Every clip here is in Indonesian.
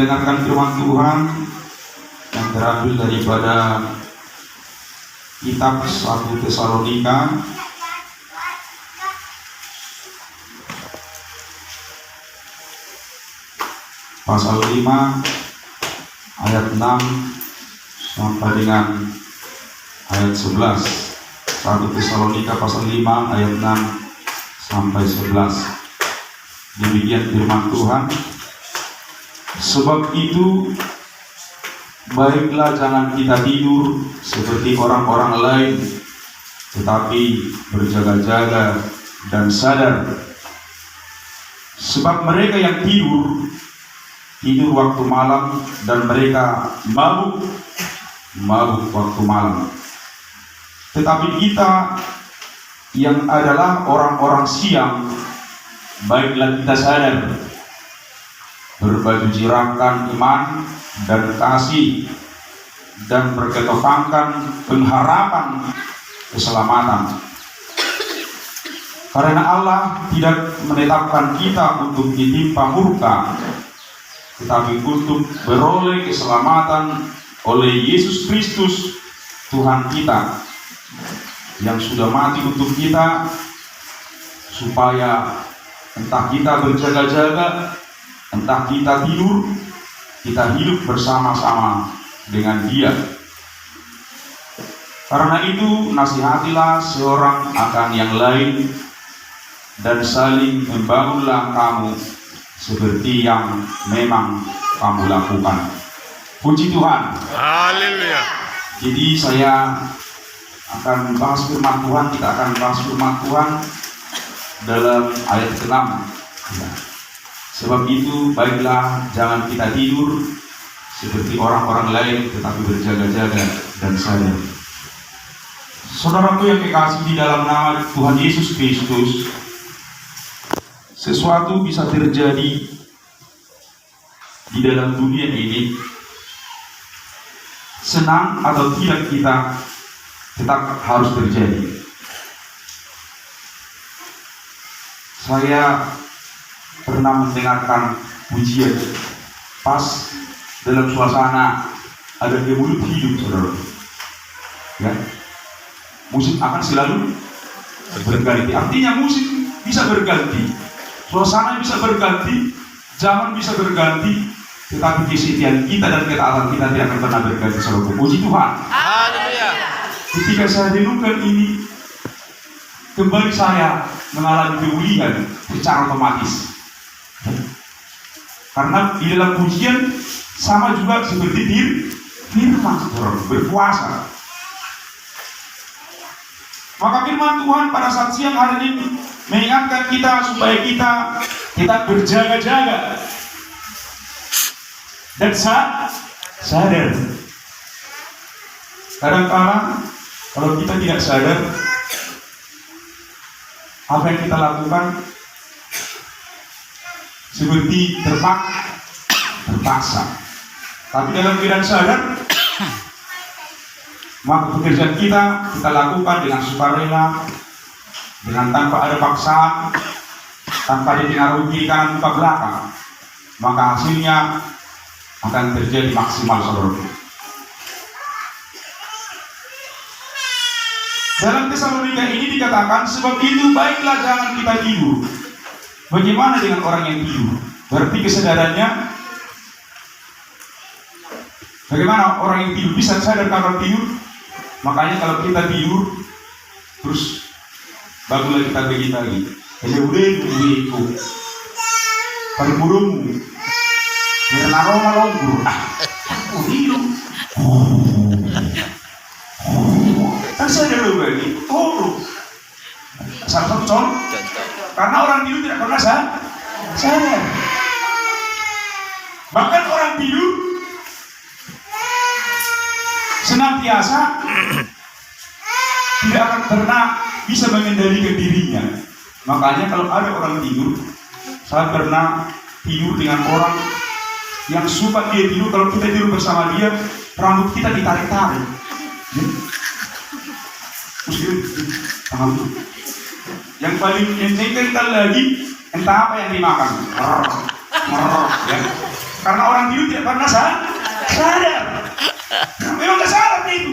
Dengarkan firman Tuhan yang terambil daripada kitab 1 Tesalonika pasal 5 ayat 6 sampai dengan ayat 11. 1 Tesalonika pasal 5 ayat 6 sampai 11. Demikian firman Tuhan. Sebab itu, baiklah jangan kita tidur seperti orang-orang lain, tetapi berjaga-jaga dan sadar. Sebab mereka yang tidur waktu malam, dan mereka mabuk waktu malam. Tetapi kita yang adalah orang-orang siang, baiklah kita sadar, berbaju jirakan iman dan kasih, dan berketopangkan pengharapan keselamatan. Karena Allah tidak menetapkan kita untuk ditimpa murka, tetapi untuk beroleh keselamatan oleh Yesus Kristus Tuhan kita, yang sudah mati untuk kita, supaya entah kita berjaga-jaga, entah kita tidur, kita hidup bersama-sama dengan Dia. Karena itu, nasihatilah seorang akan yang lain, dan saling membangunlah kamu seperti yang memang kamu lakukan. Puji Tuhan. Haleluya. Jadi saya akan bahas firman Tuhan. Kita akan bahas firman Tuhan dalam ayat ke-6. Ya. Sebab itu, baiklah jangan kita tidur seperti orang-orang lain, tetapi berjaga-jaga dan sadar. Saudaraku yang kekasih di dalam nama Tuhan Yesus Kristus, sesuatu bisa terjadi di dalam dunia ini, senang atau tidak kita, tetap harus terjadi. Saya pernah mendengarkan pujian pas dalam suasana ada kemulut hidup, saudara. Ya, musik akan selalu berganti. Artinya musik bisa berganti, suasana bisa berganti, zaman bisa berganti, tetapi kesetiaan kita dan ketaatan kita tidak akan pernah berganti, saudara. Puji Tuhan. Haleluya. Ketika saya renungkan ini, kembali saya mengalami pemulihan secara otomatis. Karena di dalam pujian sama juga seperti firman Tuhan, berkuasa. Maka firman Tuhan pada saat siang hari ini mengingatkan kita supaya kita berjaga-jaga dan sadar. Kadang-kadang kalau kita tidak sadar, apa yang kita lakukan seperti terpaksa. Tapi dalam keadaan sadar, maka pekerjaan kita lakukan dengan sukarela, dengan tanpa ada paksaan, tanpa dipengaruhi kiri kanan muka belakang. Maka hasilnya akan terjadi maksimal, saudara. Dalam Tesalonika ini dikatakan, sebab itu baiklah jangan kita tidur. Bagaimana dengan orang yang tidur? Berarti kesadarannya, bagaimana orang yang tidur bisa sadar kalau tidur? Makanya kalau kita tidur, terus barulah kita begini lagi. Jadi udah itu, pada burung, karena aroma longgur. Aku hidup. Kan sadar dulu lagi. Salah satu contoh. Karena orang tidur tidak pernah sadar. Bahkan orang tidur senantiasa tidak akan pernah bisa mengendalikan dirinya. Makanya kalau ada orang tidur, saya pernah tidur dengan orang yang suka dia tidur. Kalau kita tidur bersama dia, rambut kita ditarik-tarik. Yang paling mencengkelkan lagi, entah apa yang dimakan. Ya. Karena orang tidur tidak pernah sadar. Memang nggak sadar itu.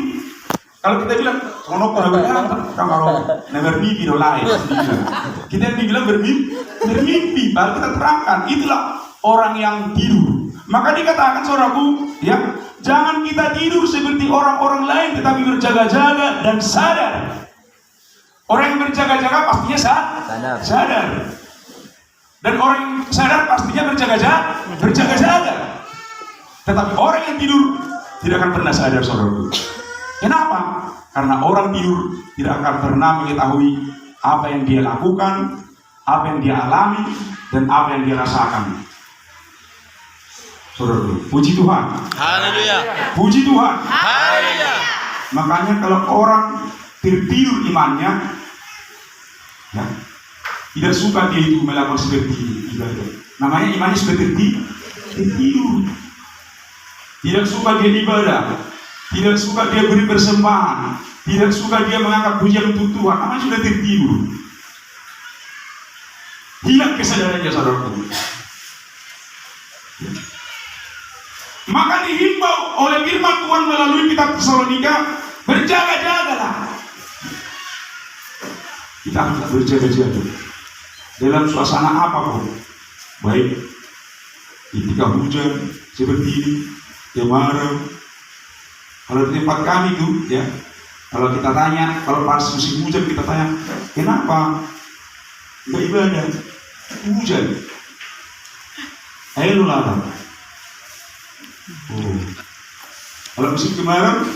Kalau kita bilang, "Sono kalau never mimpi lain," kita dibilang bermimpi, baru kita terangkan. Itulah orang yang tidur. Maka dikatakan, saudaraku, ya, jangan kita tidur seperti orang-orang lain, tetapi berjaga-jaga dan sadar. Orang yang berjaga-jaga pastinya sadar. Dan orang yang sadar pastinya berjaga-jaga. Tetapi orang yang tidur tidak akan pernah sadar, saudaraku. Kenapa? Karena orang tidur tidak akan pernah mengetahui apa yang dia lakukan, apa yang dia alami, dan apa yang dia rasakan. Saudara, puji Tuhan. Haleluya. Puji Tuhan. Haleluya. Makanya kalau orang tertidur imannya, ya, tidak suka dia itu melakukan seperti ibadah. Namanya imannya sudah tertidur. Tidak suka dia ibadah. Tidak suka dia beri persembahan, tidak suka dia mengangkat pujian untuk Tuhan, namanya sudah tertidur. Hilang kesadarannya, saudaraku. Maka dihimbau oleh firman Tuhan melalui kitab Tesalonika, berjaga-jagalah. Kita harus berjaga-jaga dalam suasana apapun, baik ketika hujan seperti ini, kemarau. Kalau di tempat kami itu, ya, kalau kita tanya, kalau pas musim hujan kita tanya, kenapa nggak ibadah? Hujan. Ayo larang. Oh. Kalau musim kemarau,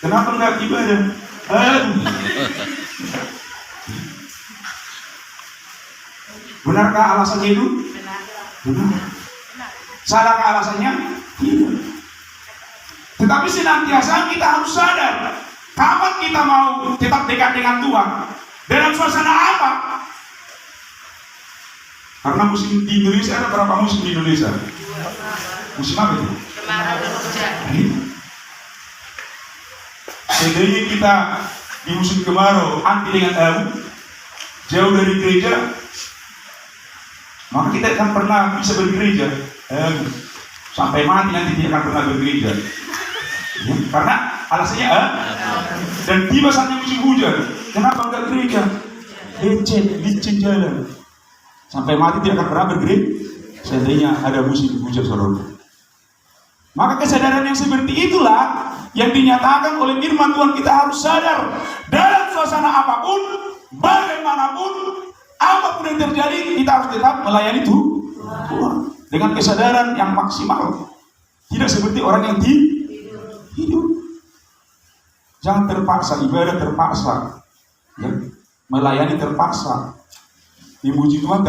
kenapa nggak ibadah? Benarkah alasannya itu? Benar. Salahkah alasannya? Tidak. Tetapi senantiasa kita harus sadar, kapan kita mau tetap dekat dengan Tuhan, dalam suasana apa? Karena musim di Indonesia ada berapa musim di Indonesia? Musim apa itu? Kemarau dan hujan. Seandainya kita di musim kemarau anti dengan jauh dari gereja, maka kita akan pernah bisa bergereja. Sampai mati nanti tidak akan pernah bergereja. Ya, karena alasannya dan tiba saatnya musim hujan, kenapa enggak gereja? Licin jalan, sampai mati tidak akan pernah bergereja. Seandainya ada musim hujan, saudara. Maka kesadaran yang seperti itulah yang dinyatakan oleh firman Tuhan. Kita harus sadar dalam suasana apapun, bagaimanapun, apapun yang terjadi, kita harus tetap melayani Tuhan dengan kesadaran yang maksimal. Tidak seperti orang yang tidur. Jangan terpaksa, ibadah terpaksa, ya. Melayani terpaksa, memuji Tuhan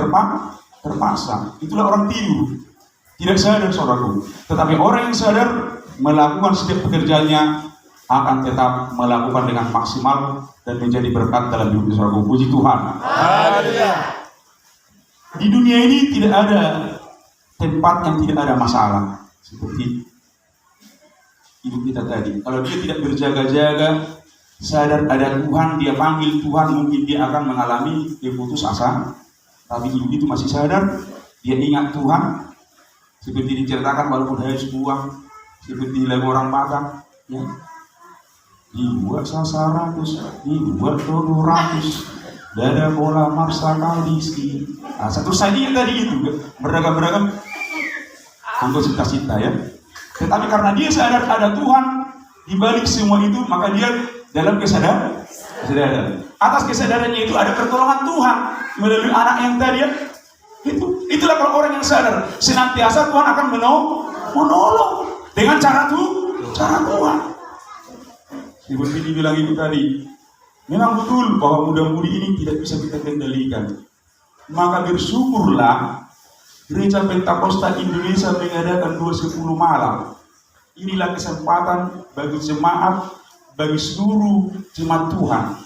terpaksa. Itulah orang tidur, tidak sadar, saudaraku. Tetapi orang yang sadar melakukan setiap pekerjaannya akan tetap melakukan dengan maksimal dan menjadi berkat dalam hidup saudaraku. Puji Tuhan. Haleluya. Di dunia ini tidak ada tempat yang tidak ada masalah seperti hidup kita tadi. Kalau dia tidak berjaga-jaga, sadar ada Tuhan, dia panggil Tuhan, mungkin dia akan mengalami putus asa. Tapi hidup itu masih sadar, dia ingat Tuhan, seperti diceritakan walaupun harus buang, seperti lagu orang Batak, ya. Dibuat sasaratus, dibuat 200, dada bola marsa kaldisi. Nah, satu saja tadi itu beragam-beragam anggo cinta-cinta, ya. Tetapi karena dia sadar ada Tuhan di balik semua itu, maka dia dalam kesadaran. Atas kesadarannya itu ada pertolongan Tuhan melalui anak yang tadi, ya. Itulah kalau orang yang sadar, senantiasa Tuhan akan menolong dengan cara Tuhan. Seperti dibilang itu tadi, memang betul bahwa muda-mudi ini tidak bisa kita kendalikan. Maka bersyukurlah Gereja Pentakosta Indonesia mengadakan 210 malam. Inilah kesempatan bagi jemaat, bagi seluruh jemaat Tuhan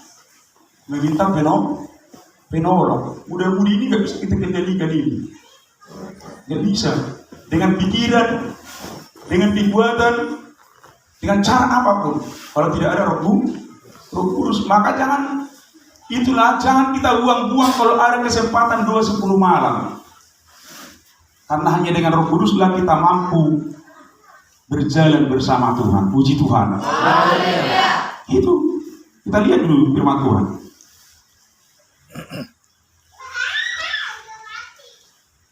meminta penolong. Mudah-mudahan ini nggak bisa kita kendalikan ini, nggak bisa. Dengan pikiran, dengan perbuatan, dengan cara apapun. Kalau tidak ada Roh Kudus, maka jangan kita buang-buang kalau ada kesempatan 210 malam. Karena hanya dengan Roh Kuduslah kita mampu berjalan bersama Tuhan. Puji Tuhan. Itu kita lihat dulu firman Tuhan.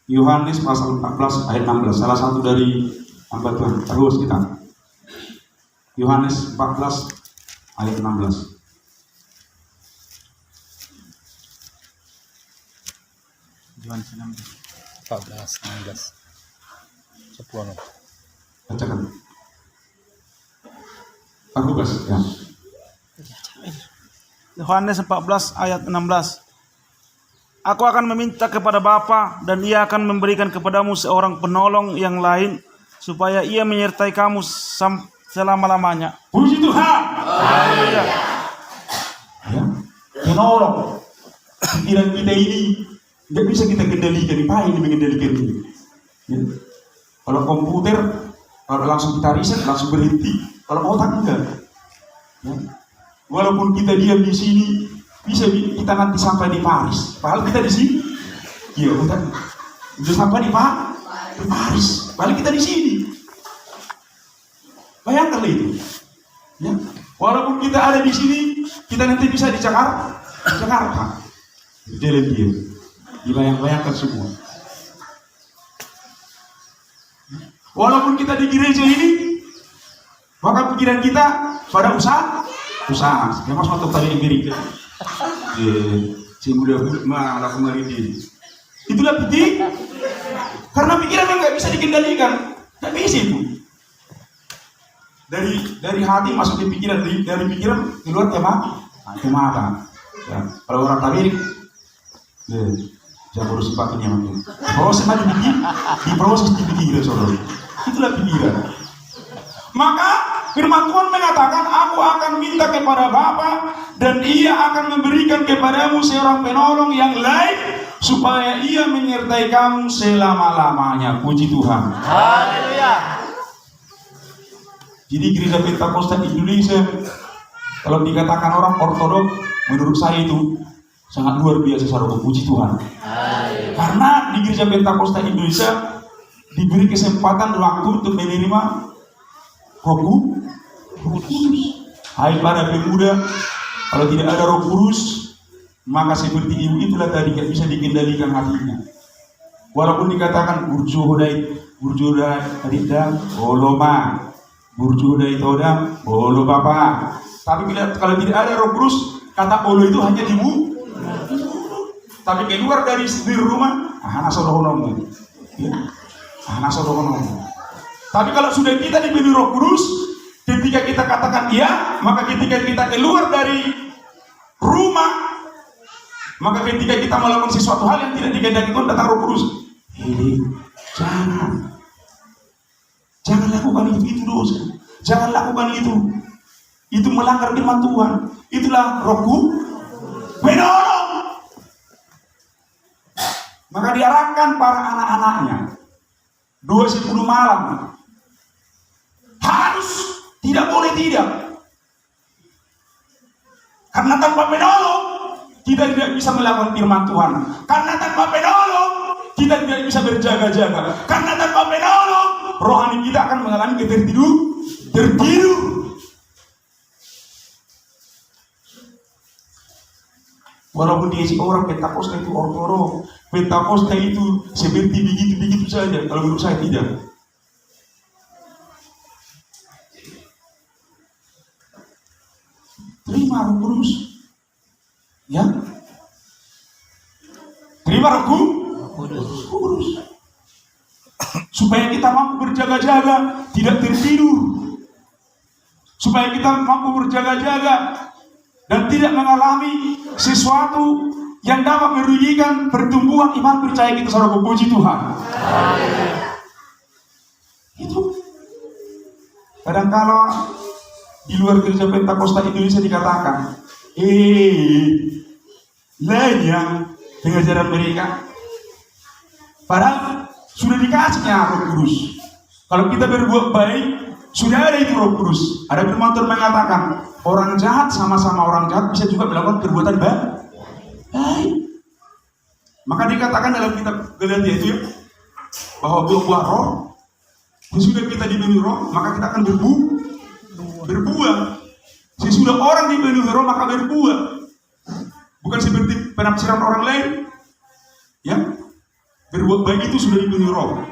Yohanes pasal 14 ayat 16, salah satu dari hamba Tuhan terus kita. Yohanes 14 ayat 16. Yohanes 14, 16. 10. Bacakan. 14 ya. Yohanes 14 ayat 16. Aku akan meminta kepada Bapa dan Ia akan memberikan kepadamu seorang penolong yang lain supaya Ia menyertai kamu selama-lamanya. Puji Tuhan. Haleluya. Ya. Penolong. Pikiran kita ini tidak bisa kita kendalikan. Apa ini mengendalikan ini? Ya. Kalau komputer, kalau langsung kita riset langsung berhenti. Kalau otak enggak. Ya. Walaupun kita diam di sini, bisa kita nanti sampai di Paris. Padahal kita di sini. Iya, kita sudah sampai di Paris. Balik kita di sini. Bayangkan itu. Ya. Walaupun kita ada di sini, kita nanti bisa di Jakarta. Jalan dia. Dibayang-bayangkan semua. Walaupun kita di gereja ini, maka pikiran kita pada usaha. Ya mas waktu tadi Amerika. Si muda malah kemarin ini. Itulah pikir. Karena pikiran yang nggak bisa dikendalikan, nggak bisa itu. Dari hati masuk ke pikiran, dari pikiran keluar ke mata. Ya, kalau orang tabir, jangan urus sepatunya mungkin. Proses mana diproses di pikiran saudara. Itulah pikiran. Maka firman Tuhan mengatakan, aku akan minta kepada Bapa dan Ia akan memberikan kepadamu seorang penolong yang lain supaya Ia menyertai kamu selama-lamanya. Puji Tuhan. Haleluya. Jadi gereja Pentakosta Indonesia, kalau dikatakan orang ortodok, menurut saya itu sangat luar biasa saudara. Puji Tuhan. Karena di gereja Pentakosta Indonesia diberi kesempatan waktu untuk menerima Roh Kudus. Hai para pemuda, kalau tidak ada Roh Kudus, maka seperti ibu itulah tadi tidak bisa dikendalikan hatinya. Walaupun dikatakan burjuhodai adikda, oloma, burjuhodai toda, olo bapa. Tapi kalau tidak ada Roh Kudus, kata olo itu hanya di mulut. Tapi keluar dari rumah, nasodohonomu. Tapi kalau sudah kita diberi Roh Kudus, ketika kita katakan iya, maka ketika kita keluar dari rumah, maka ketika kita melakukan sesuatu hal yang tidak dikehendaki Tuhan, datang Roh Kudus. Jangan lakukan itu dosa. Jangan lakukan itu. Itu melanggar firman Tuhan. Itulah Rohku penolong. Maka diarahkan para anak-anaknya 2:10 malam. Harus, tidak boleh tidak. Karena tanpa penolong kita tidak bisa melakukan firman Tuhan. Karena tanpa penolong kita tidak bisa berjaga-jaga. Karena tanpa penolong rohani kita akan mengalami tertidur. Walaupun dia si orang Pentakosta itu ortodok, Pentakosta itu seperti begitu saja. Kalau menurut saya tidak. Terima Roh Kudus, ya. Terima Roh Kudus, supaya kita mampu berjaga-jaga, tidak tertidur. Supaya kita mampu berjaga-jaga dan tidak mengalami sesuatu yang dapat merugikan pertumbuhan iman percaya kita. Saudara, puji Tuhan. Itu kadang-kala di luar gereja Pentakosta Indonesia dikatakan lain yang pengajaran mereka, padahal sudah dikasihnya Roh Kudus. Kalau kita berbuat baik, sudah ada itu Roh Kudus. Ada firman Tuhan mengatakan, orang jahat sama-sama orang jahat bisa juga melakukan perbuatan baik. Maka dikatakan dalam kitab Galatia itu, bahwa buah roh, sesudah kita dipenuhi roh, maka kita akan berbuah. Sesudah orang dipenuhi roh, maka berbuah. Bukan seperti penafsiran orang lain, ya. Berbuat baik itu sudah dipenuhi roh.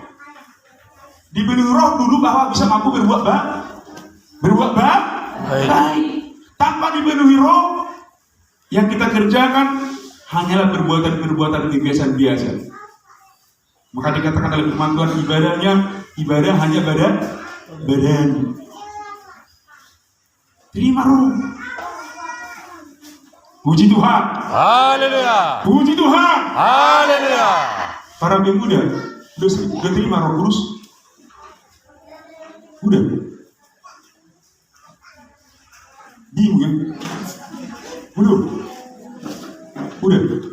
Dipenuhi roh dulu bahwa bisa mampu berbuat baik. Tanpa dipenuhi roh, yang kita kerjakan hanyalah perbuatan-perbuatan kebiasaan biasa. Maka dikatakan dalam firman Tuhan, ibadah hanya badan. Terima roh. Puji Tuhan. Haleluya. Puji Tuhan. Haleluya. Para pemuda udah terima Roh Kudus? Udah. Bingung ya? Belum. Udah.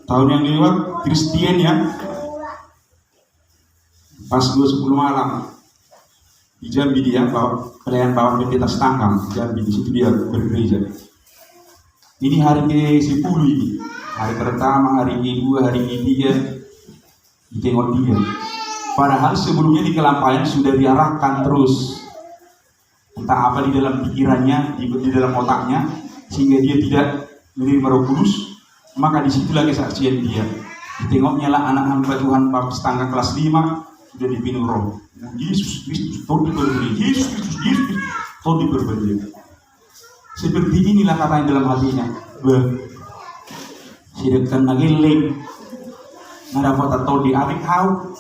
Tahun yang lewat Kristen ya, pas 2:10 malam di Jambi dia pelayan bawa pendeta Setangkang di Jambi, di situ dia bergereja. Ini hari ke-10 ini, hari pertama, hari kedua, hari ketiga ditengok dia. Padahal sebelumnya di Kelampayan sudah diarahkan terus, entah apa di dalam pikirannya, di dalam otaknya, sehingga dia tidak menerima Roh Kudus. Maka disitulah kesaksian dia. Ditengoknya lah anak hamba Tuhan Baptis Tangga kelas 5 sudah dipenuhi roh. Yesus Kristus, Tuhan dipercaya. Yesus Kristus, Tuhan dipercaya. Seperti inilah kata yang dalam hatinya. Sedangkan nageleng, nada dapat atau diarik hau.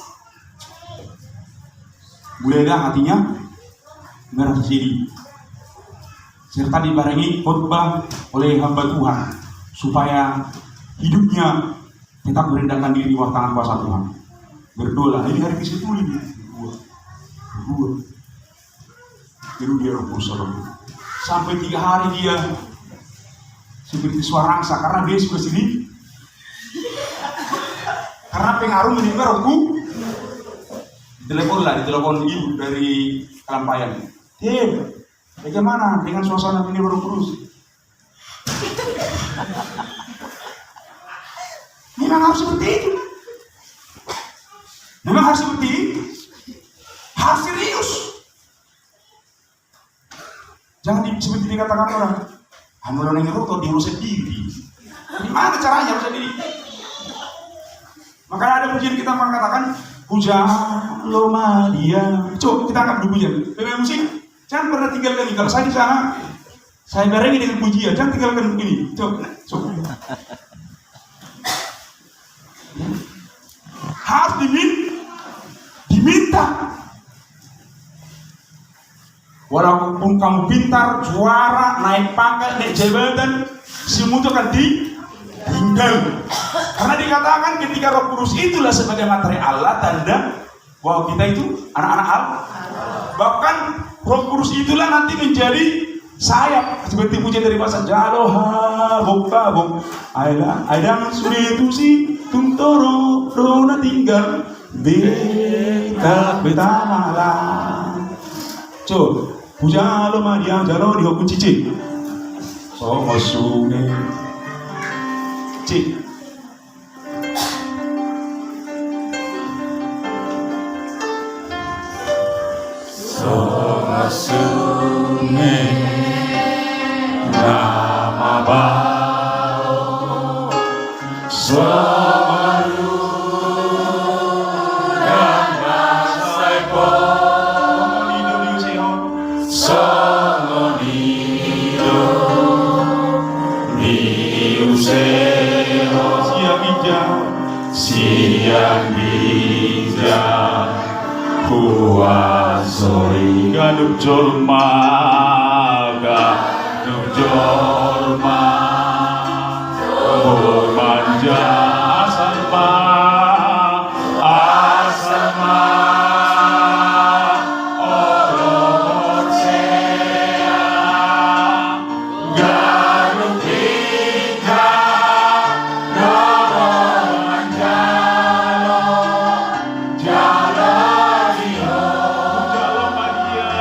Mulailah hatinya merah sedih. Serta dibarengi khotbah oleh hamba Tuhan supaya hidupnya tetap merendahkan diri di bawah tangan kuasa Tuhan. Berdoa. Ini hari ke-10 ini. Berdoa. Lalu dia Roh Kudus. Sampai 3 hari dia seperti suara angsa karena dia sudah sini. Karena pengaruh menimpa Roh Kudus. Ditelepon ibu dari Kelampayan. Bagaimana dengan suasana ini Roh Kudus? Memang harus seperti itu. Memang harus seperti itu. Harus serius. Jangan seperti dikatakan orang. Hamulan yang ngerokok diurus sendiri. Gimana caranya harus sendiri? Makanya ada pujian kita mengatakan puja lo Maria. Coba kita angkat dulu pujian. Bebek musik. Jangan pernah tinggalkan ini. Kalau saya di sana, saya barengi dengan pujian. Jangan tinggalkan begini. Coba. Harus diminta. Walaupun kamu pintar, juara, naik pangkat, naik jabatan, semua itu akan ditinggal. Karena dikatakan ketika Roh Kudus itulah sebagai materi Allah, tanda bahwa kita itu anak-anak Allah. Bahkan Roh Kudus itulah nanti menjadi sayap, seperti pujian dari bahasa Jaloha Bokabok Aidang Suri itu si Tuntoro Rona tinggal Beta malam. Coba puja lo Maria Jalo di Hokun Cici Somo Sune Cik Somo Sune Nama Bao Swamaru Ganasai Po Sangonido Niuseo Siang bijak Kuasoi Ganup Jorma Ganup Jorma Manja Asama Asama Oror Sea Ganup bijak Noron Jalo Jalo Dio Jalo Maria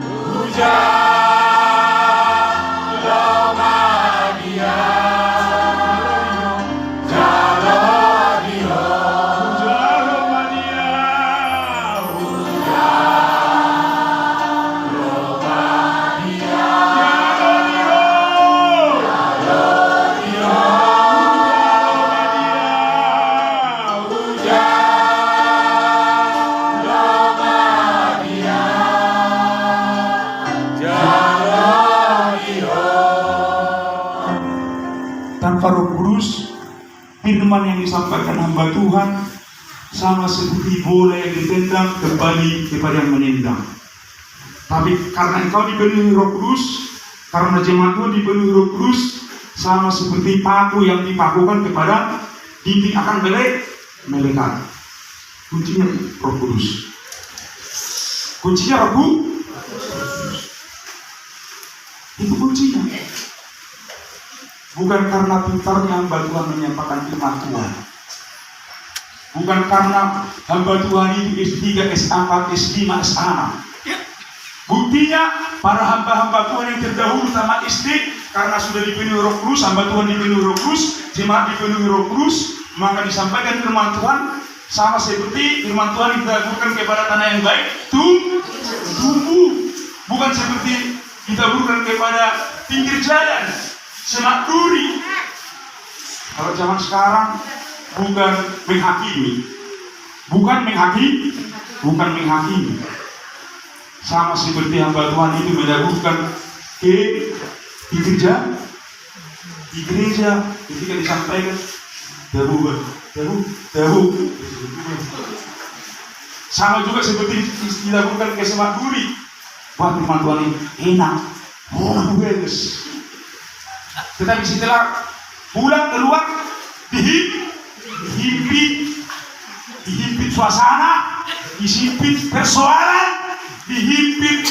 Puja Roh Kudus, firman yang disampaikan hamba Tuhan sama seperti bola yang ditendang kembali kepada yang menendang. Tapi karena engkau dipenuhi Roh Kudus, karena jemaat Tuhan dipenuhi Roh Kudus, sama seperti paku yang dipakukan kepada dinding akan melekat. Kuncinya Roh Kudus. Kuncinya Roh Kudus. Itu kuncinya. Bukan karena pintarnya hamba Tuhan menyampaikan firman Tuhan. Bukan karena hamba Tuhan itu S3, S4, S5, S6. Buktinya para hamba-hamba Tuhan yang terdahulu tamat SD karena sudah dipenuhi Roh Kudus, hamba Tuhan dipenuhi Roh Kudus, jemaat dipenuhi Roh Kudus, maka disampaikan firman Tuhan sama seperti firman Tuhan ditaburkan kepada tanah yang baik, tumbuh. Bukan seperti ditaburkan kepada pinggir jalan, semak duri. Kalau zaman sekarang bukan menghakimi, bukan menghakimi. Sama seperti hamba Tuhan itu menyebutkan ke gereja ketika disampaikan dahu. Sama juga seperti dilakukan ke semak duri. Wah, firman Tuhan ini enak, bagus. Tetapi setelah pulang keluar dihimpit suasana, dihimpit persoalan, dihimpit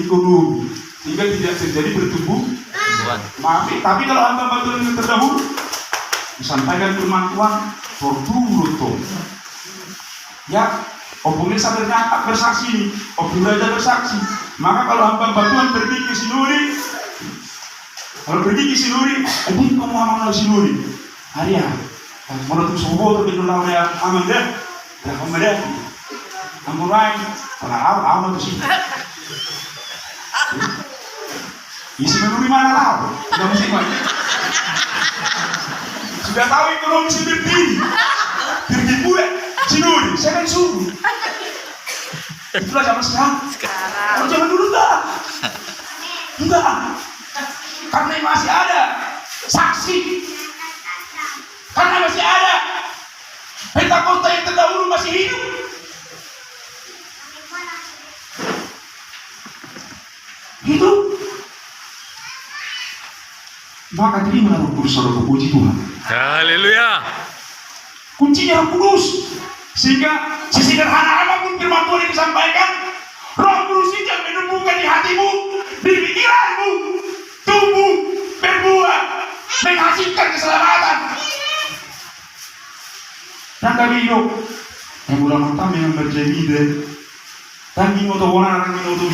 ekonomi, sehingga tidak terjadi pertumbuhan. Maaf, tapi kalau hamba Tuhan yang terdahulu disampaikan firman Tuhan, fortuno ya, opungnya sampai nyata bersaksi ini, opung belajar bersaksi. Maka kalau hamba Tuhan pergi ke Sinuri, ini kamu aman Sinuri, hari ya, menurut subuh tapi nolak ya aman deh, dah kamu deh, kamu lain, kalau aman tuh sih. Isi Sinuri mana lah, sudah mesti mana? Sudah tahu ekonomi seperti ini, pergi pula Sinuri, saya kan subuh. Itulah zaman sekarang. Kalau zaman dulu enggak. Karena masih ada saksi. Karena masih ada Pentakosta yang terdahulu masih hidup. Hidup. Maka terimalah Roh Kudus, saudara, puji Tuhan. Haleluya. Kuncinya Roh Kudus. Sehingga sesederhana apapun firman Tuhan yang disampaikan, Roh Kudus itu yang menumbuhkan di hatimu, di pikiranmu, tumbuh, berbuah, menghasilkan keselamatan. Dan kami hidup yang ulang pertama yang berjadi deh, dan mengatakan itu.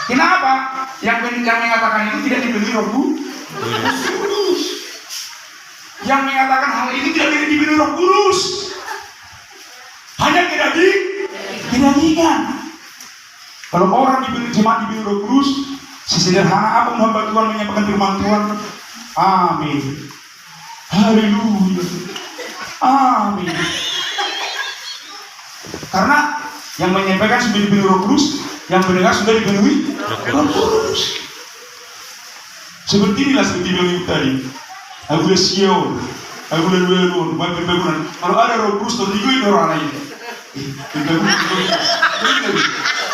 Kenapa? Yang mengatakan itu tidak dipenuhi Roh Kudus. Yang mengatakan hal itu tidak dipenuhi Roh Kudus. Hanya kedagingan. Kalau orang jemaat diberi Roh Kudus, sesederhana apapun hamba Tuhan menyampaikan firman Tuhan, amin, haleluya, amin. Karena yang menyampaikan sudah diberi Roh Kudus, yang mendengar sudah dipenuhi Roh Kudus. Seperti inilah seperti bilang tadi, aku Sion, aku Luelun, buat pembangunan. Kalau ada Roh Kudus, tentu itu orang lain.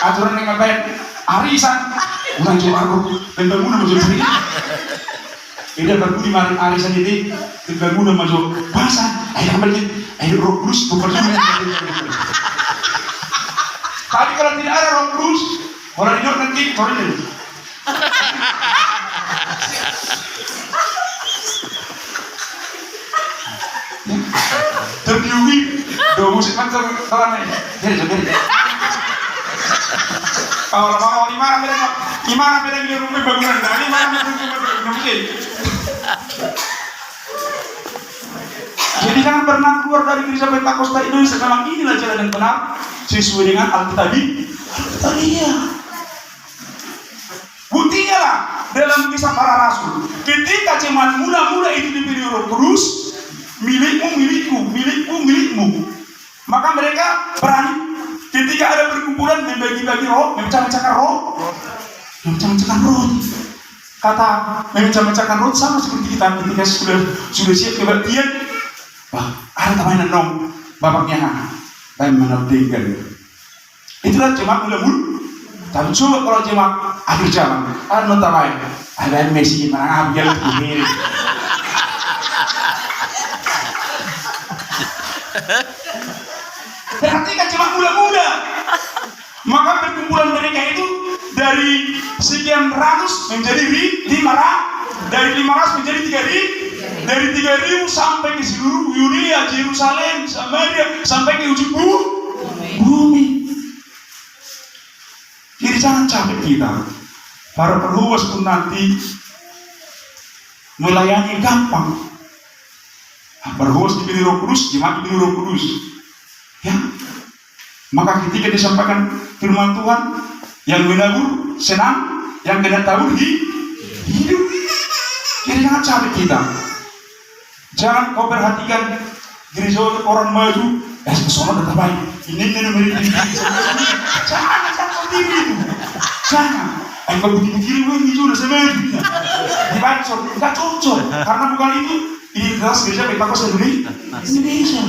Aturan yang ngapain arisan ulang coba pembangunan masuk sini. Ida berbudi marin arisan ini pembangunan masuk bahasan. Ayo Roh Kudus berperjuangan. Tapi kalau tidak ada Roh Kudus, orang hidup nanti orang ini. Terdiugi dua musik macam kawan ini. Jadi. Kalau mau gimana beda di rumah bangunan, jadi jangan pernah keluar dari gereja Pentakosta Indonesia. Memang inilah jalan yang benar sesuai dengan Alkitabiah. Buktinya lah dalam kisah para rasul. Ketika jemaat muda-muda itu diberi Roh Kudus, milikmu, maka mereka berani. Ketika ada perkumpulan membagi-bagi roh, memecah-mecahkan roh. kata memecah-mecahkan roti sama seperti kita ketika sudah siap kebaktian. Wah, ada tamainan dong bapaknya, tapi menartikan. Itulah jemaat mula-mula. Tapi coba kalau jemaat akhir zaman, ada tamai, ada Messi mana ambil begini. Perhatikan jemaat mula-mula. Maka perkumpulan mereka itu dari sekian ratus menjadi 500, dari 500 menjadi 3.000, dari 3.000 sampai ke seluruh Yudea, Yerusalem, Samaria, sampai ke ujung bumi. Jadi jangan capek kita. Para perluas pun nanti melayani gampang. Perluas dipilih Roh Kudus, jemaat dipilih Roh Kudus. Ya, maka ketika disampaikan firman Tuhan, yang menabur senang, yang kena tabur hidup. Jadi jangan capek kita. Jangan kau perhatikan gereja orang maju, semua tetap baik. Ini. Jangan seperti itu. Jangan. Engkau begini-begini, ini sudah semedi. Dibancor, enggak cocok. Karena bukan itu. Ini kelas gereja Pentakosta Indonesia.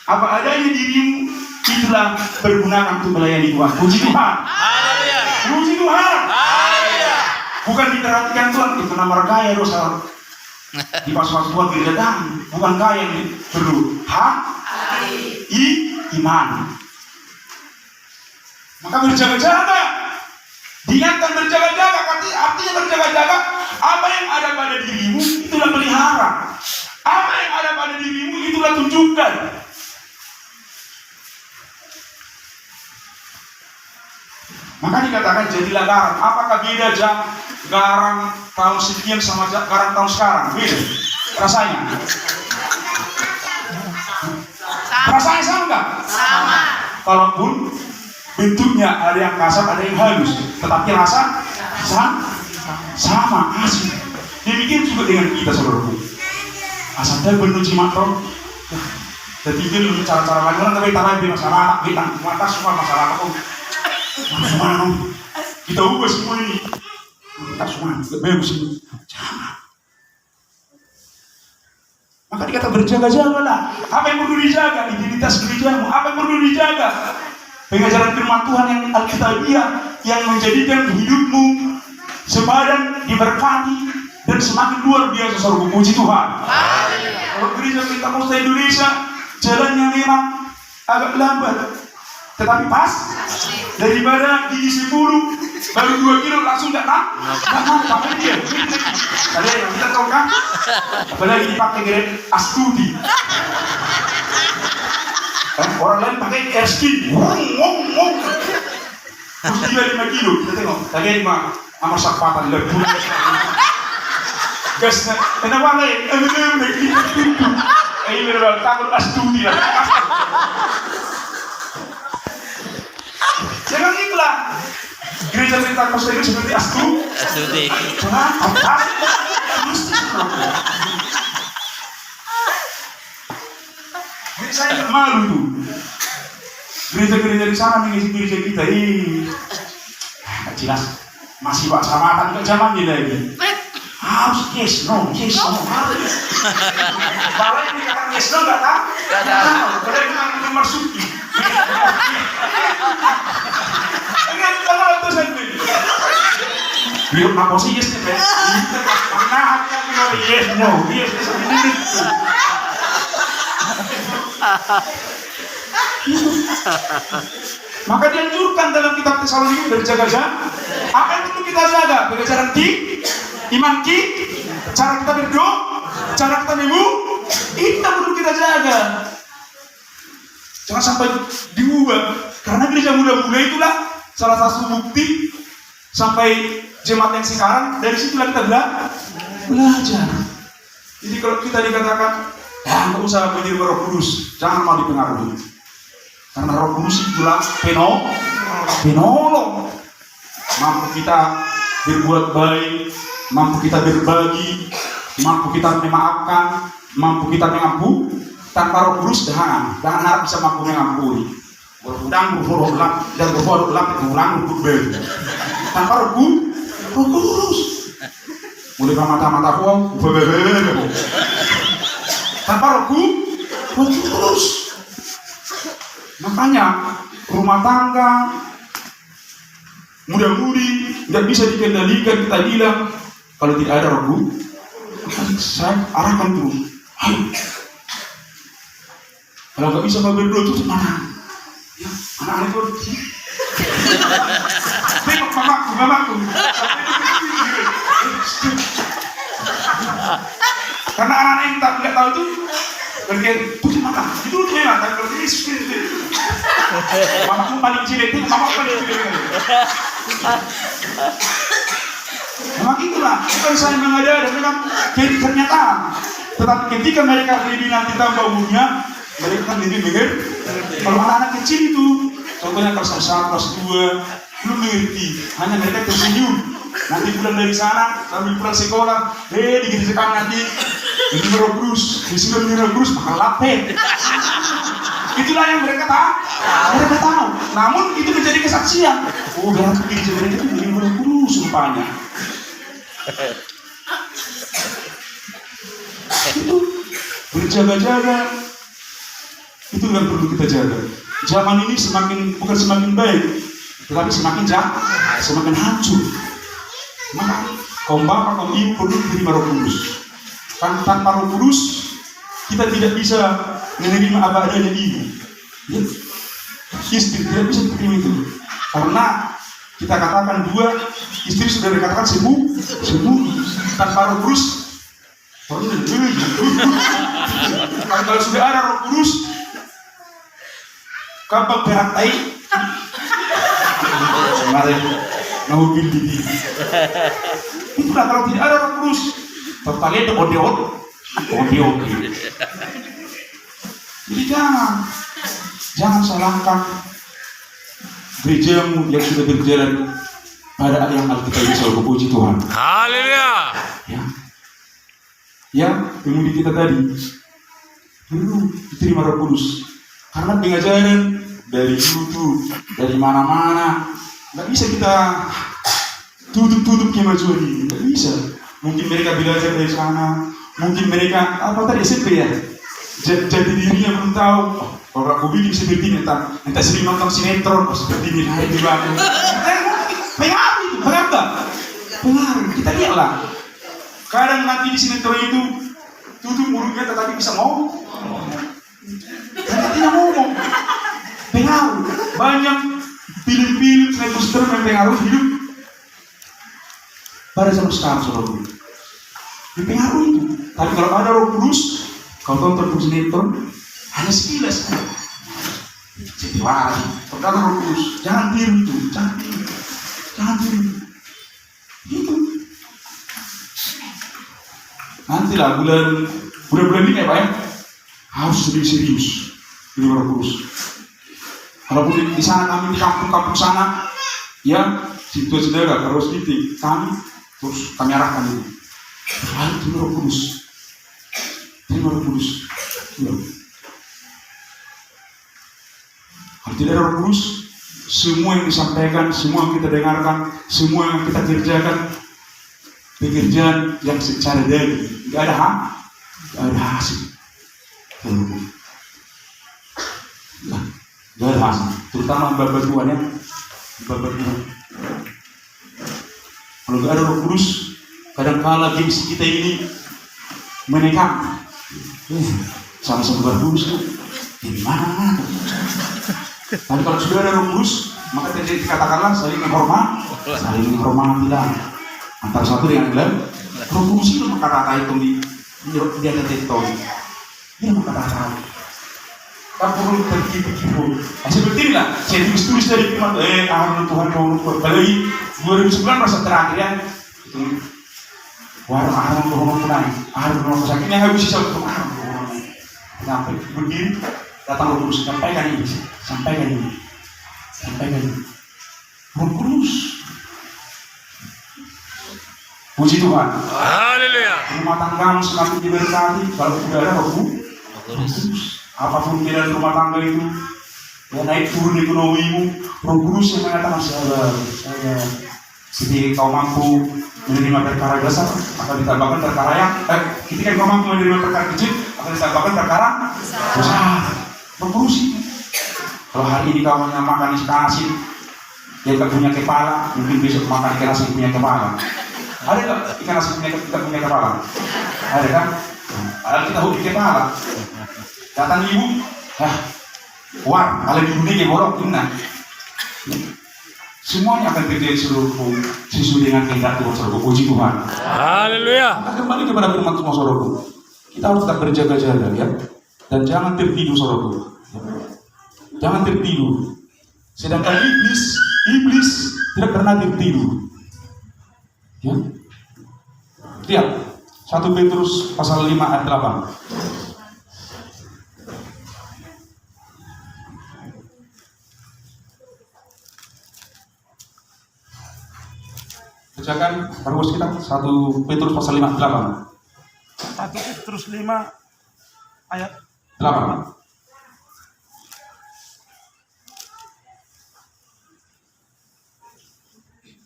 Apa adanya dirimu, itulah pergunakan untuk melayani Tuhan. Puji Tuhan. Puji Tuhan. Bukan diperhatikan Tuhan, itu nama kaya dosa. Di pas-pas Tuhan gereja datang, bukan kaya yang perlu. Iman. Maka berjaga-jaga. Diingatkan berjaga-jaga, artinya berjaga-jaga. Apa yang ada pada dirimu, itulah pelihara. Apa yang ada pada dirimu, itulah tunjukkan. Maka dikatakan jadilah garam. Apakah beda garam tahun sekian sama garam tahun sekarang? Beda rasanya. Rasanya sama nggak? Sama. Kalaupun bentuknya ada yang kasar, ada yang halus, tetapi rasa sama, asli. Demikian juga dengan kita, saudaraku. Asalnya benar jemaat roh. Dan tinggal cara-cara lain orang tapi tanah di masalah, kita mata semua masalah apa? Semua kita ubah semua ini. Kita semua bebas ini. Jangan. Maka dikata berjaga-jagalah. Apa yang perlu dijaga? Identitas gerejamu. Apa yang perlu dijaga? Pengajaran firman Tuhan yang alkitabiah yang menjadikan hidupmu sepadan, diberkati dan semakin luar biasa. Saudara, puji Tuhan. Kalau gereja Pentakosta Indonesia jalannya memang agak lambat, tetapi pas daripada gigi 10 baru 2 kilo langsung datang pakai dia. Kalian kita tahu kan? Apalagi dipakai geret Astuti. Orang lain pakai airskin. Terus dia 5 kilo. Kita tengok. Kalian mah amar sakpatan lebih. Gasnya, kenapa lain? Ini benar takut Astuti lah. Jangan itulah. Gereja Pentakosta itu seperti Astuti. Jangan apa? Jadi saya malu tuh. Gereja-gereja di sana mengisi gereja kita. Nggak jelas. Masih Pak Samatan ke zamannya lagi. Harus yes no. Kalau ini kata yes no nggak tahu. Kalau ini nomor suki. Enggak tahu tuh sendiri. Dia apa sih yes nih? Pernah hati yes no. Yes ini. Maka dianjurkan dalam kitab Tesalonika berjaga-jaga. Apa yang perlu kita jaga? Pengajaran iman cara kita berdoa, cara kita itu perlu kita jaga. Jangan sampai diubah. Karena gereja muda-muda itulah salah satu bukti sampai jemaat yang sekarang. Dari situlah kita belajar. Jadi kalau kita dikatakan nggak usah menjadi Roh Kudus, jangan mau dipengaruhi. Karena Roh Kudus itulah penolong. Mampu kita berbuat baik, mampu kita berbagi, mampu kita memaafkan, mampu kita mengampuni. Tanpa Roh Kudus jangan harap bisa mampu mengampuni. Berhutang berbuat itu ulang berbeda. Tanpa Roh Roh Kudus. Mulai mata-mata kuang, tanpa Roh Kudus. Makanya rumah tangga muda-mudi nggak bisa dikendalikan. Kita bilang kalau tidak ada Roh Kudus, saya arahkan terus. Ayo. Kalau nggak bisa mau berdoa itu mana? Ya, anak-anak itu. Mamaku. Karena anak-anak yang nggak tahu itu, berkait itu mana? Itu memang tapi kalau Yesus itu. Mamaku paling cilik itu, mamaku paling cilik. Memang itulah, bukan saya mengada-ada, memang kenyataan. Tetapi ketika mereka lebih nanti tambah umurnya, mereka kan lebih mengerti. Kalau anak-anak kecil itu, contohnya kelas 1, kelas 2, belum mengerti. Hanya mereka tersenyum. Nanti pulang dari sana, sambil pulang sekolah, digerjakan nanti ini Roh Kudus, disuruh Roh Kudus, makan lape. Itulah yang mereka tahu. Mereka tahu. Namun itu menjadi kesaksian. Oh, berarti gereja mereka itu menjadi Roh Kudus rupanya. Itu berjaga-jaga. Itu yang perlu kita jaga. Zaman ini bukan semakin baik, tetapi semakin hancur. Maka kaum bapak, kaum ibu perlu menerima Roh Kudus. Tanpa Roh Kudus kita tidak bisa menerima apa adanya ibu. Ya. Istri tidak bisa menerima itu. Karena kita katakan dua, istri sudah dikatakan sembuh. Tanpa Roh Kudus, kalau sudah ada Roh Kudus, kapal perak tai, kemarin mau pilih. Itulah kalau tidak ada Roh Kudus, totalnya itu ode-ode. Jadi jangan salahkan gerejamu yang sudah berjalan pada yang Alkitab bisa puji Tuhan. Haleluya. Ya, pemudi kita tadi perlu diterima Roh Kudus. Karena pengajaran dari YouTube, dari mana-mana, nggak bisa kita tutup kemajuan ini, nggak bisa. Mungkin mereka belajar dari sana, mungkin mereka apa tadi SMP ya, jadi dirinya belum tahu. Kalau aku bikin seperti ini, entah sering nonton sinetron, seperti ini, hari di bangun. Pengaruh itu, pengaruh. Kita lihatlah. Kadang nanti di sinetron itu tutup mulutnya, tetapi bisa ngomong. Karena tidak ngomong. Pengaruh. Banyak film-film sinetron yang pengaruh hidup pada zaman sekarang, saudara. Pengaruh itu. Tapi kalau ada Roh Kudus, kau tonton sinetron hanya sekilas. Jadi wah, kalau ada Roh Kudus, jangan tiru itu, jangan tiru. Gitu. Nantilah bulan ini ya Pak ya, harus serius di Roh Kudus. Kalau di sana kami di kampung sana, ya situasi daerah harus titik kami terus kami arahkan itu. Harus di Roh Kudus, terima Roh Kudus. Kalau tidak ada Roh Kudus, semua yang disampaikan, semua yang kita dengarkan, semua yang kita kerjakan, pekerjaan yang secara dari nggak ada hasil. Nggak ada hasil. Terutama bab-babuan ya, bab-babuan. Kalau nggak ada Roh Kudus, kadang-kala gengsi kita ini menekan. Sama-sama Roh Kudus tuh gimana? Tapi kalau sudah ada Roh Kudus, maka dikatakanlah saling menghormati lah. Antara satu dengan lain, Roh Kudus itu maka itu di atas itu. Ini maka tak perlu terkipur. Seperti inilah, saya tulis dari firman Tuhan kau lupa. Apalagi 2009 masa terakhir ya, itu warna alam Tuhan mulai, rumah sakitnya harus bisa untuk sampai berdiri datang Roh Kudus sampaikan ini. Roh Kudus. Puji Tuhan. Haleluya. Rumah tanggamu semakin diberkati kalau sudah ada Roh Kudus. Apapun pilihan rumah tangga itu, ya naik turun ekonomimu, Roh Kudus yang mengatakan saya Ketika kau mampu menerima perkara besar, akan ditambahkan perkara yang ketika kau mampu menerima perkara kecil, akan ditambahkan perkara besar. Berurusi. Kalau hari ini kau hanya makan ikan asin yang tak punya kepala, mungkin besok makan ikan asin punya kepala. Ada tak ikan asin tidak punya kepala? Ada kan? Padahal kita hobi kepala. Datang ibu, war, kalau ibu ini borok, gimana? Semuanya akan terjadi sesuai dengan kehendak Tuhan saudaraku. Puji Tuhan. Haleluya. Kita kembali kepada firman Tuhan saudaraku. Kita harus tetap berjaga-jaga ya. Dan jangan tertidur saudaraku. Jangan tertidur. Sedangkan iblis tidak pernah tertidur. Ya. Lihat 1 Petrus pasal 5 ayat 8. Bacakan perus kita 1 Petrus pasal 5 ayat 8. 1 Petrus 5 ayat 8.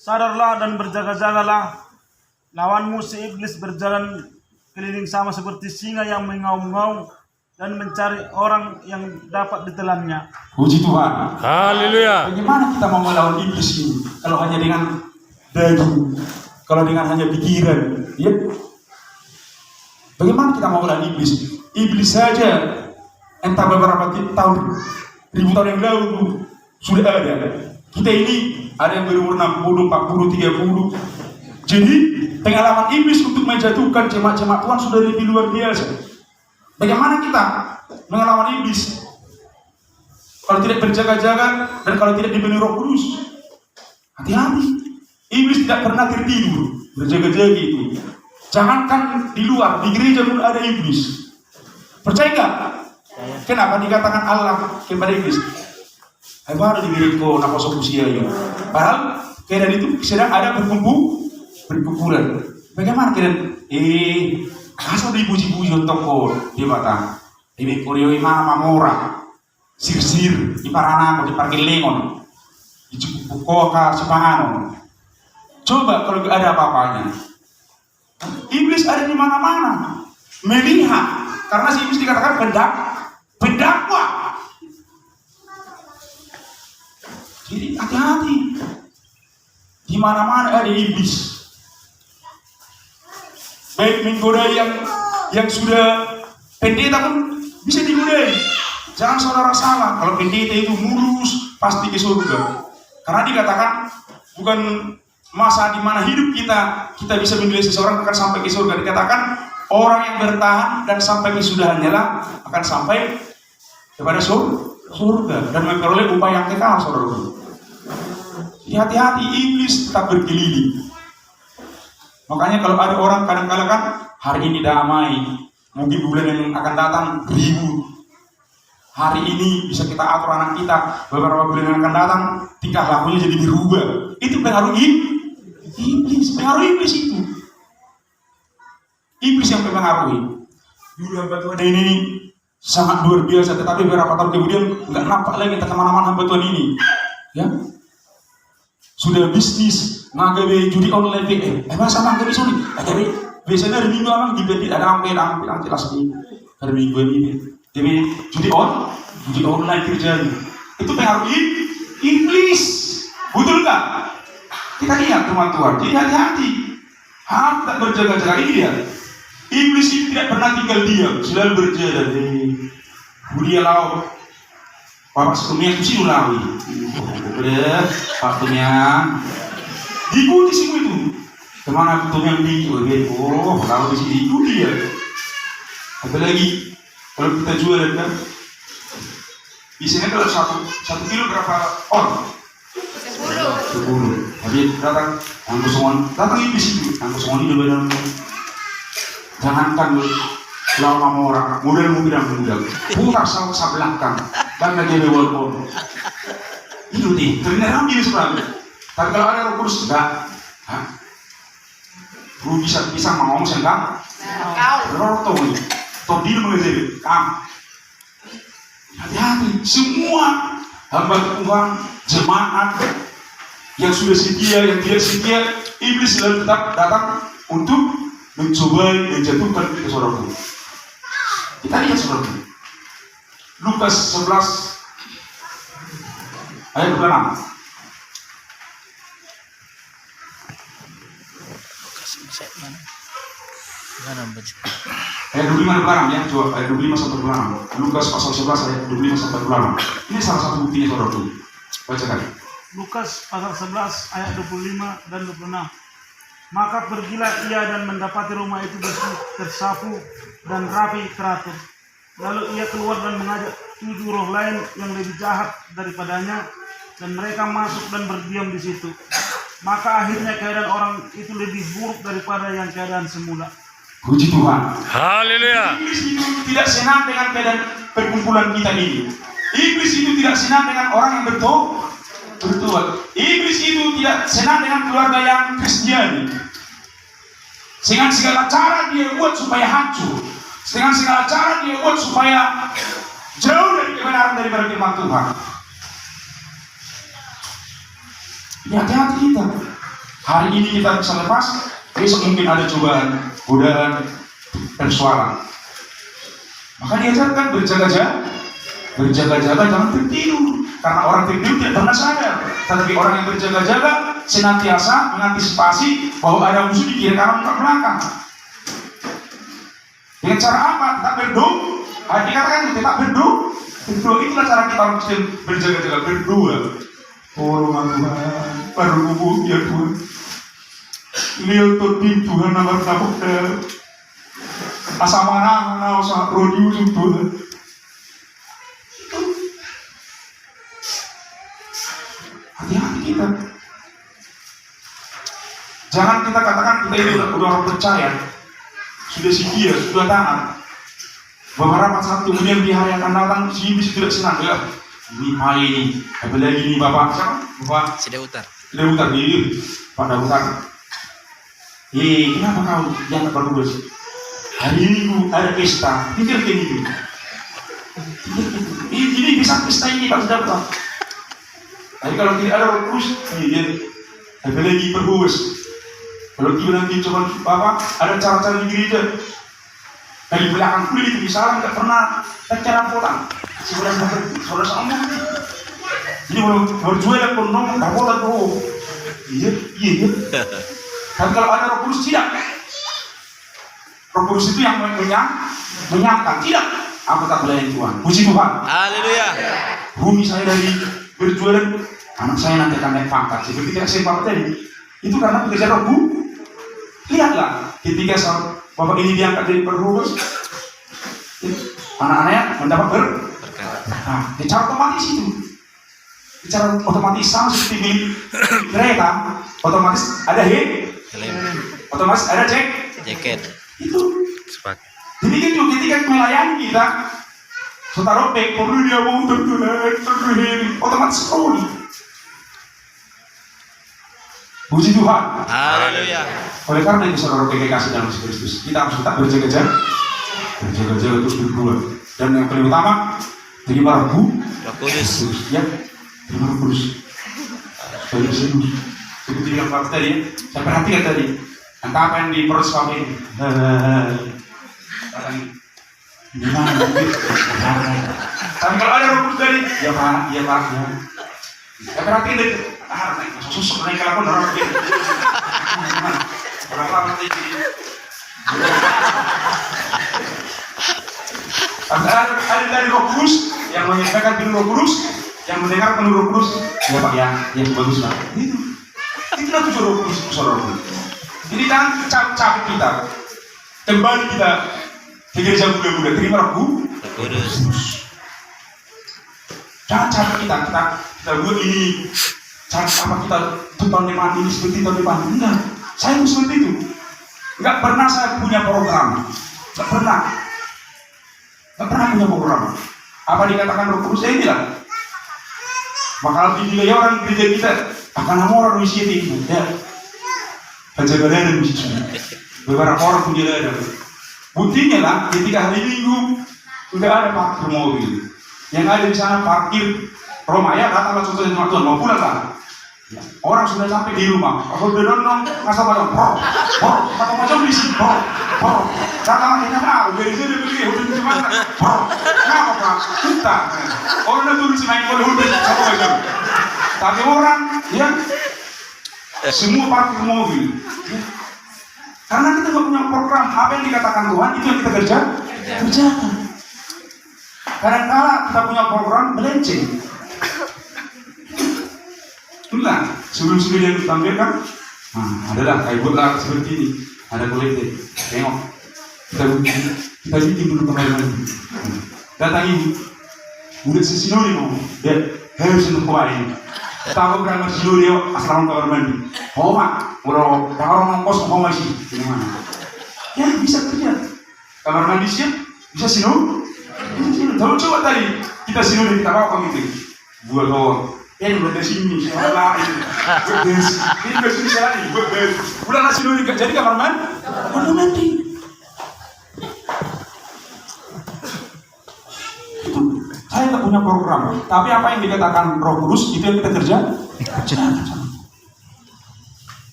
Sadarlah dan berjaga-jagalah, lawanmu si iblis berjalan keliling sama seperti singa yang mengaum-ngaum dan mencari orang yang dapat ditelannya. Puji Tuhan. Haleluya. Bagaimana kita mau melawan iblis ini? Kalau hanya dengan daging, kalau dengan hanya pikiran, ya? Bagaimana kita mau melawan iblis? Iblis saja entah beberapa tahun, ribu tahun yang lalu sudah ada. Kita ini ada yang berumur 60, 40, 30. Jadi pengalaman iblis untuk menjatuhkan jemaat-jemaat Tuhan sudah lebih luar biasa. Bagaimana kita melawan iblis? Kalau tidak berjaga-jaga dan kalau tidak dipenuhi Roh Kudus, hati-hati. Iblis tidak pernah tertidur, berjaga-jaga itu. Jangankan di luar, di gereja pun ada iblis. Percaya nggak? Kenapa dikatakan Allah kepada iblis? Baru di gereja napa sokusia ya. Padahal keadaan itu sedang ada berkumpulan. Bagaimana keadaan? Asal dipuji-puji untuk kau di mata. Ini koreo mana mamora, sir-sir di parana di parkir lengon, di Cukukoka Cipangano. Coba kalau ada apa-apanya. Iblis ada di mana-mana, melihat. Karena si iblis dikatakan pendakwa. Jadi hati-hati. Di mana-mana ada iblis. Baik menggoda yang sudah pendeta pun bisa digodai. Jangan saudara salah. Kalau pendeta itu mulus pasti ke surga. Karena dikatakan bukan masa di mana hidup kita bisa menilai seseorang akan sampai ke surga. Dikatakan orang yang bertahan dan sampai kesudahannya lah akan sampai kepada surga dan memperoleh upah yang kekal, saudara. Hati-hati, iblis tetap berkeliling. Makanya kalau ada orang kadang-kadang kan hari ini damai, mungkin bulan yang akan datang ribut. Hari ini bisa kita atur anak kita, beberapa bulan yang akan datang tingkah lakunya jadi berubah. Itu pengaruh iblis, pengaruh iblis itu. Iblis yang mempengaruhi. Dulu hamba Tuhan ini sangat luar biasa, tetapi beberapa tahun kemudian nggak nampak lagi teman-teman hamba Tuhan ini. Ya, sudah bisnis ngagawe judi online masa ngagawe suri tapi biasanya hari minggu amang dibeli ada ambil jelas ini hari minggu ini jadi judi online kerjanya itu pengaruh iblis, betul nggak? Kita lihat teman Tuhan, jadi hati-hati, harus tak berjaga-jaga. Ini dia, iblis itu tidak pernah tinggal diam, selalu berjalan. Dia lau Bapak sebelumnya itu sih ulawi. Udah, waktunya diikuti semua itu. Kemana waktunya diikuti? Oh, kalau di sini diikuti ya. Apalagi kalau kita jual kan, biasanya kalau satu kilo berapa on? 10. Tapi datang datang iblis itu, angkusungan itu benar. Jangankan lama orang, model buka sama belakang. Dan lagi lewat itu nih, ternyata ambil sebenarnya. Tapi kalau ada Roh Kudus enggak, lu bisa ngomong enggak? Roto nih, tadi mengajar, hati-hati. Semua hamba Tuhan, jemaat yang sudah setia, yang tidak setia, iblis selalu tetap datang untuk mencoba menjatuhkan kita saudaraku. Kita lihat saudaraku, Lukas 11 ayat 26. Ayat 25 dan belakang ya, coba ayat 25 sampai belakang. Lukas pasal 11 ayat 25 sampai belakang. Ini salah satu buktinya saudaraku. Bacakan. Lukas pasal 11 ayat 25 dan 26. Maka pergilah ia dan mendapati rumah itu bersih, tersapu dan rapi teratur. Lalu ia keluar dan mengajak 7 roh lain yang lebih jahat daripadanya, dan mereka masuk dan berdiam di situ. Maka akhirnya keadaan orang itu lebih buruk daripada yang keadaan semula. Puji Tuhan. Haleluya. Iblis itu tidak senang dengan keadaan perkumpulan kita ini. Iblis itu tidak senang dengan orang yang bertobat. Iblis itu tidak senang dengan keluarga yang Kristiani. Dengan segala cara dia buat supaya hancur. Dengan segala cara dia buat supaya jauh dari kebenaran daripada firman Tuhan. Ini hati-hati kita. Hari ini kita bisa lepas, besok mungkin ada cobaan, godaan, persoalan. Maka diajarkan berjaga-jaga, jangan tertidur. Karena orang tertidur tidak pernah sadar. Tetapi orang yang berjaga-jaga senantiasa mengantisipasi bahwa ada musuh di kiri kanan ke belakang. Dengan cara apa? Tetap berdoa. Dikatakan tetap berdoa. Berdoa itulah cara kita harus berjaga-jaga, berdoa. Tolong Tuhan, perlindungi ya Tuhan. Lihat Tuhan nama asa mana asa rodi ujung Tuhan. Hati-hati kita. Jangan kita katakan kita ini udah orang percaya, sudah setia, sudah taat. Beberapa saat kemudian di hari yang akan datang, si iblis tidak senang ya. Ini hari ini, apalagi ini Bapak siapa? Bapak Sidautar ini, Pak Dautar. Kenapa kau jangan berdoa? Hari ini ada pesta, pikirkan itu. Ini bisa pesta ini Pak Dautar. Tapi kalau tidak ada roh kudus, dia apalagi berhuas. Kalau kita nanti coba Bapak, ada cara-cara di gereja. Dari belakang kulit itu misalnya nggak pernah cara potong. Saudara sama. Ini berjual kondom nggak potong tuh. Iya. Dan kalau ada roh kudus tidak. Roh kudus itu yang menyangka tidak. Aku tak melayani Tuhan. Puji Tuhan. Haleluya. Bumi saya dari berjualan, anak saya nanti akan naik pangkat. Seperti tidak saya pangkat tadi. Itu karena pekerjaan roh kudus. Lihatlah, ketika Bapak ini diangkat dari perhubus, anak-anaknya mendapat berkat. Nah, secara otomatis itu, secara otomatis sama seperti milik kereta, otomatis ada helm, otomatis ada jaket. Itu. Sepakat. Demikian juga ketika melayani kita, saudara baik perlu dia mau tertulis, otomatis perlu. Puji Tuhan. Haleluya. Oleh karena itu saudara kasih dalam Kristus, kita harus tetap berjaga-jaga terus berdoa. Dan yang paling utama, terima Roh Kudus. Ya, terima Roh Kudus. Supaya serius. Seperti yang Pak tadi, saya perhatikan tadi, entah apa yang di perut suami ini. Gimana? Tapi kalau ada Roh Kudus tadi, ya Pak, ya. Saya perhatikan tadi. Susuk naik kelakon orang begini. Berapa nanti ini? Ada dari Roh Kudus yang menyampaikan penuh Roh Kudus, yang mendengar penuh Roh Kudus. Ya Pak ya, yang bagus lah. Itulah tujuan Roh Kudus, saudara. Jadi jangan capek kita. Kembali kita ke gereja muda-muda, terima Roh Kudus. Jangan capek kita buat ini. Cara apa kita tahun depan ini seperti tahun depan? Enggak, saya seperti itu. Enggak pernah saya punya program. Enggak pernah punya program. Apa dikatakan Roh Kudus? Saya bilang, bakal dinilai orang gereja kita akan nama orang misi itu. Ya, penjaga dada misi. Beberapa orang punya dada. Buktinya lah, ketika hari Minggu sudah ada parkir mobil. Yang ada di sana parkir Roma ya, datanglah contohnya Tuhan mau pulang lah. Ya. Orang sudah sampai di rumah, kalau berondong, ngasih macam, atau macam di sini, karena ini apa? Dari sini beli, udah di mana? Kenapa pak? Kita, orang itu bisa main bola udah satu macam. Tapi orang, ya, semua parkir mobil. Ya. Karena kita nggak punya program, apa yang dikatakan Tuhan itu yang kita kerjakan. Kadang-kala kita punya program melenceng. Enggak, sebelum yang ditampilkan, adalah kayak buatlah seperti ini, ada kolektif, tengok, kita bikin dulu kemarin, datang ibu, udah sesinoni mau, ya harus untuk ini, tahu berapa sinoni asal kamar mandi, homa, orang orang kos homa sih, gimana? Ya bisa kerja, kamar mandi siap, bisa sinoni, tahu coba tadi kita sinoni kita bawa gitu, buat doang. Ini buat dari sini, salah ini. Ini buat sini salah ini, buat udah nasi dulu jadi kamar mandi. Itu saya tak punya program, tapi apa yang dikatakan Roh Kudus itu yang kita kerjakan.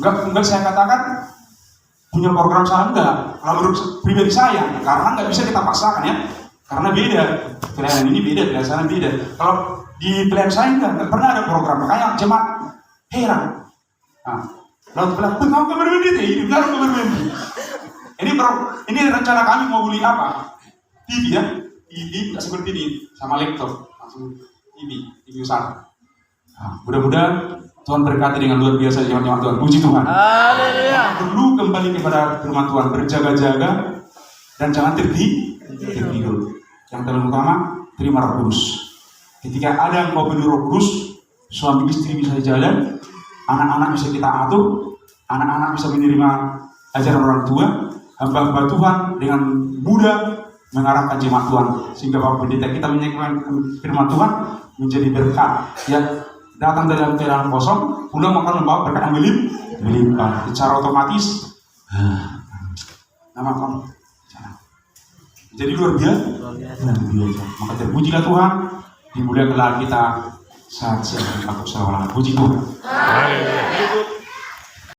Enggak saya katakan punya program saya enggak. Kalau menurut pribadi saya, karena enggak bisa kita paksakan ya, karena beda. Pilihan ini beda, pilihan sana beda. Kalau di pilihan saya enggak pernah ada program, makanya jemaat heran. Lalu bilang, kamu kamar mandi ini benar kamar mandi. Ini rencana kami mau beli apa? TV ya, TV seperti ini sama laptop, langsung TV besar. Mudah-mudahan Tuhan berkati dengan luar biasa jemaat Tuhan. Puji Tuhan. Haleluya. Perlu kembali kepada firman Tuhan, berjaga-jaga dan jangan tertidur. Yang terutama terima Roh Kudus. Ketika ada yang mau beli Roh Kudus, suami istri bisa jalan, anak-anak bisa kita atur, anak-anak bisa menerima ajaran orang tua, hamba-hamba Tuhan dengan mudah mengarahkan jemaat Tuhan, sehingga Bapak Pendeta kita menyampaikan firman Tuhan menjadi berkat. Ya, datang dalam keadaan kosong, pulang akan membawa berkat yang melimpah. Secara otomatis, nama kamu jadi luar biasa. Maka terpujilah Tuhan. Dimuliakanlah kita saat siang untuk selawat. Puji Tuhan. Haleluya.